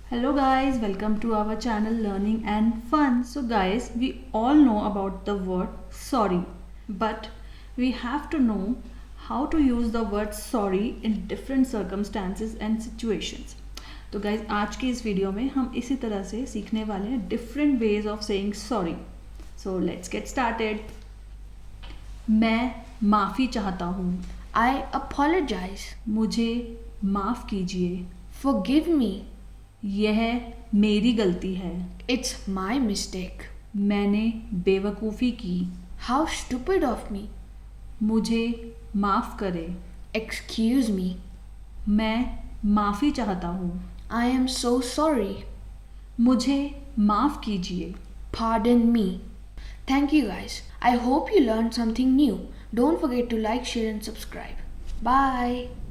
Hello guys, welcome to our channel Learning and Fun. So guys, we all know about the word sorry, but we have to know how to use the word sorry in different circumstances and situations. तो guys, आज की इस video में हम इसी तरह से सीखने वाले हैं different ways of saying sorry. So let's get started. मैं माफ़ी चाहता हूँ. I apologize. मुझे माफ़ कीजिए. Forgive me. यह मेरी गलती है. It's my mistake. मैंने बेवकूफ़ी की. How stupid of me. मुझे माफ़ करें. Excuse me. मैं माफ़ी चाहता हूँ. I am so sorry. मुझे माफ़ कीजिए. Pardon me. Thank you guys. I hope you learned something new. Don't forget to like, share and subscribe. Bye.